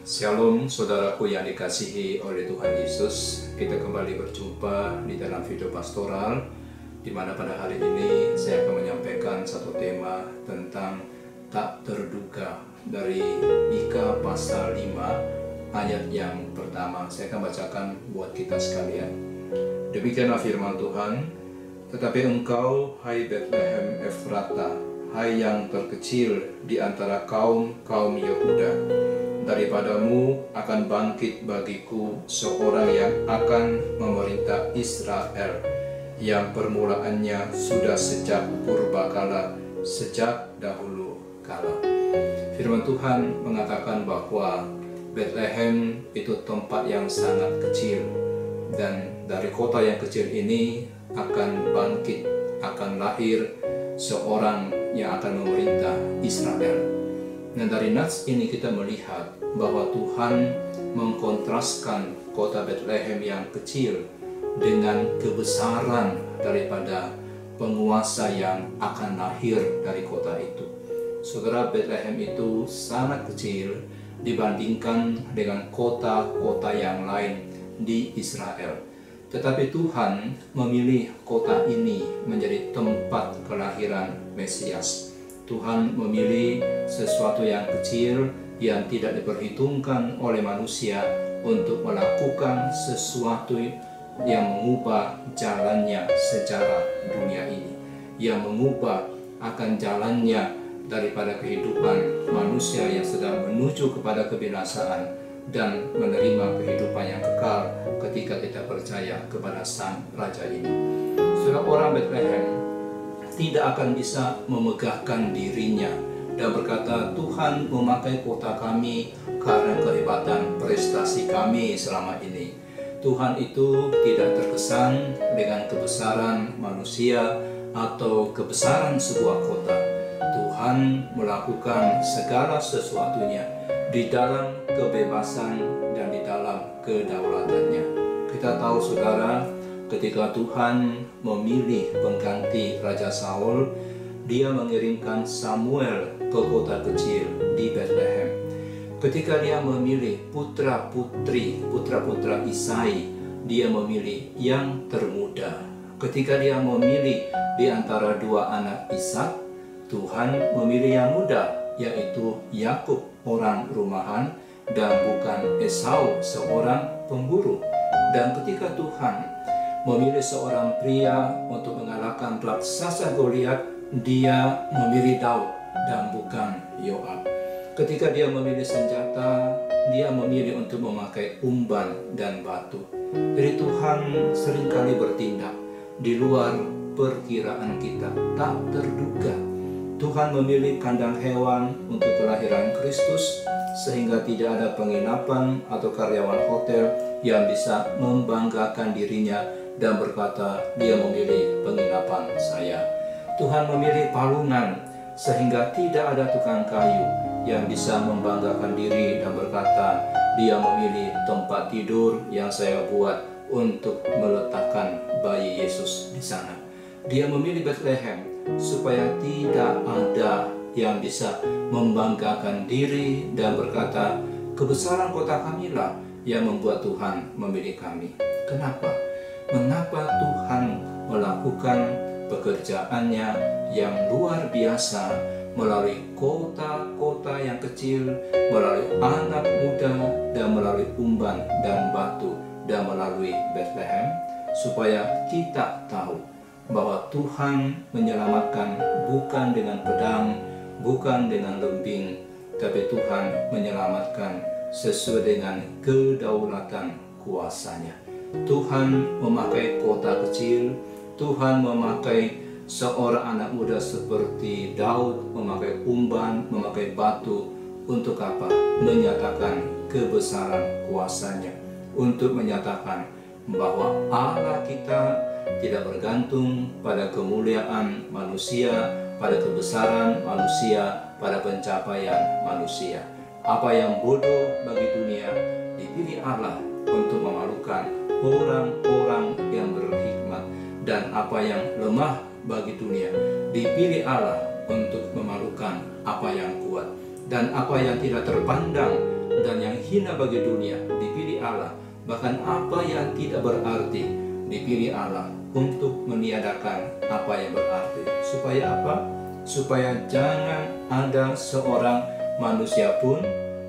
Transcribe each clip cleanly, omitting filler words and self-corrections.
Shalom saudaraku yang dikasihi oleh Tuhan Yesus. Kita kembali berjumpa di dalam video pastoral, di mana pada hari ini saya akan menyampaikan satu tema tentang tak terduga dari Mika pasal 5 ayat yang pertama. Saya akan bacakan buat kita sekalian. Demikianlah firman Tuhan. Tetapi engkau, hai Bethlehem Efrata, hai yang terkecil di antara kaum Yehuda, daripadamu akan bangkit bagiku seorang yang akan memerintah Israel, yang permulaannya sudah sejak purbakala, sejak dahulu kala. Firman Tuhan mengatakan bahwa Bethlehem itu tempat yang sangat kecil, dan dari kota yang kecil ini akan bangkit, akan lahir seorang yang akan memerintah Israel. Dan dari nats ini kita melihat bahwa Tuhan mengkontraskan kota Bethlehem yang kecil dengan kebesaran daripada penguasa yang akan lahir dari kota itu. Saudara, Bethlehem itu sangat kecil dibandingkan dengan kota-kota yang lain di Israel. Tetapi Tuhan memilih kota ini menjadi tempat kelahiran Mesias. Tuhan memilih sesuatu yang kecil yang tidak diperhitungkan oleh manusia untuk melakukan sesuatu yang mengubah jalannya sejarah dunia ini, yang mengubah akan jalannya daripada kehidupan manusia yang sedang menuju kepada kebinasaan dan menerima kehidupan yang kekal ketika kita percaya kepada Sang Raja ini. Saudara, orang Bethlehem tidak akan bisa memegahkan dirinya dan berkata, Tuhan memakai kota kami karena kehebatan prestasi kami selama ini. Tuhan itu tidak terkesan dengan kebesaran manusia atau kebesaran sebuah kota. Tuhan melakukan segala sesuatunya di dalam kebebasan dan di dalam kedaulatannya. Kita tahu saudara, ketika Tuhan memilih pengganti Raja Saul, dia mengirimkan Samuel ke kota kecil di Bethlehem. Ketika dia memilih putra-putra Isai, dia memilih yang termuda. Ketika dia memilih di antara dua anak Ishak, Tuhan memilih yang muda, yaitu Yakub, orang rumahan, dan bukan Esau, seorang pemburu. Dan ketika Tuhan memilih seorang pria untuk mengalahkan raksasa Goliat, dia memilih Daud dan bukan Yoab. Ketika dia memilih senjata, dia memilih untuk memakai umban dan batu. Jadi Tuhan seringkali bertindak di luar perkiraan kita, tak terduga. Tuhan memilih kandang hewan untuk kelahiran Kristus, sehingga tidak ada penginapan atau karyawan hotel yang bisa membanggakan dirinya dan berkata, dia memilih penginapan saya. Tuhan memilih palungan, sehingga tidak ada tukang kayu yang bisa membanggakan diri dan berkata, dia memilih tempat tidur yang saya buat untuk meletakkan bayi Yesus di sana. Dia memilih Bethlehem supaya tidak ada yang bisa membanggakan diri dan berkata, kebesaran kota kamilah yang membuat Tuhan memilih kami. Kenapa? Mengapa Tuhan melakukan pekerjaannya yang luar biasa melalui kota-kota yang kecil, melalui anak muda, dan melalui umban dan batu, dan melalui Bethlehem, supaya kita tahu bahwa Tuhan menyelamatkan bukan dengan pedang, bukan dengan lembing, tapi Tuhan menyelamatkan sesuai dengan kedaulatan kuasanya. Tuhan memakai kota kecil, Tuhan memakai seorang anak muda seperti Daud, memakai umban, memakai batu. Untuk apa? Menyatakan kebesaran kuasanya, untuk menyatakan bahwa Allah kita tidak bergantung pada kemuliaan manusia, pada kebesaran manusia, pada pencapaian manusia. Apa yang bodoh bagi dunia dipilih Allah untuk memalukan orang-orang yang berhikmat, dan apa yang lemah bagi dunia. Dipilih Allah untuk memalukan apa yang kuat dan apa yang tidak terpandang dan yang hina bagi dunia. Dipilih Allah, bahkan apa yang tidak berarti dipilih Allah untuk meniadakan apa yang berarti. Supaya apa? Supaya jangan ada seorang manusia pun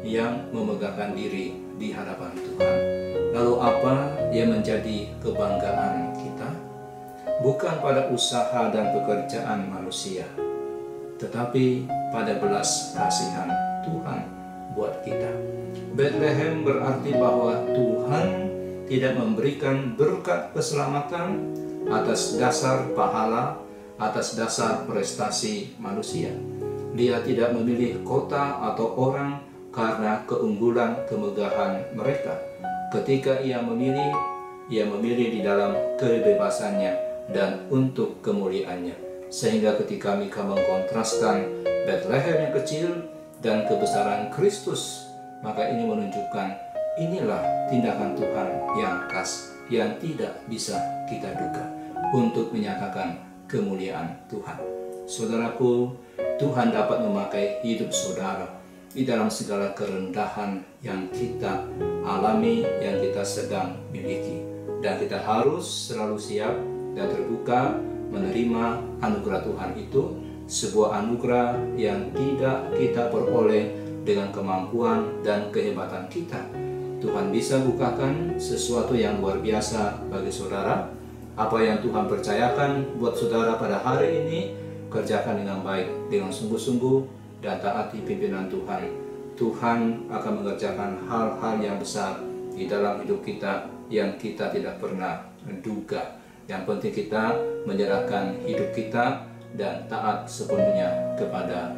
yang memegahkan diri di hadapan Tuhan. Lalu apa yang menjadi kebanggaan kita? Bukan pada usaha dan pekerjaan manusia, tetapi pada belas kasihan Tuhan buat kita. Bethlehem berarti bahwa Tuhan tidak memberikan berkat keselamatan atas dasar pahala, atas dasar prestasi manusia. Dia tidak memilih kota atau orang karena keunggulan kemegahan mereka. Ketika ia memilih di dalam kebebasannya dan untuk kemuliaannya. Sehingga ketika Mika mengkontraskan Bethlehem yang kecil dan kebesaran Kristus, maka ini menunjukkan inilah tindakan Tuhan yang khas, yang tidak bisa kita duga untuk menyatakan kemuliaan Tuhan. Saudaraku, Tuhan dapat memakai hidup saudara di dalam segala kerendahan yang kita alami, yang kita sedang miliki. Dan kita harus selalu siap dan terbuka menerima anugerah Tuhan itu, sebuah anugerah yang tidak kita peroleh dengan kemampuan dan kehebatan kita. Tuhan bisa bukakan sesuatu yang luar biasa bagi saudara. Apa yang Tuhan percayakan buat saudara pada hari ini, kerjakan dengan baik, dengan sungguh-sungguh, dan taati pimpinan Tuhan. Tuhan akan mengerjakan hal-hal yang besar di dalam hidup kita yang kita tidak pernah menduga. Yang penting kita menyerahkan hidup kita dan taat sepenuhnya kepada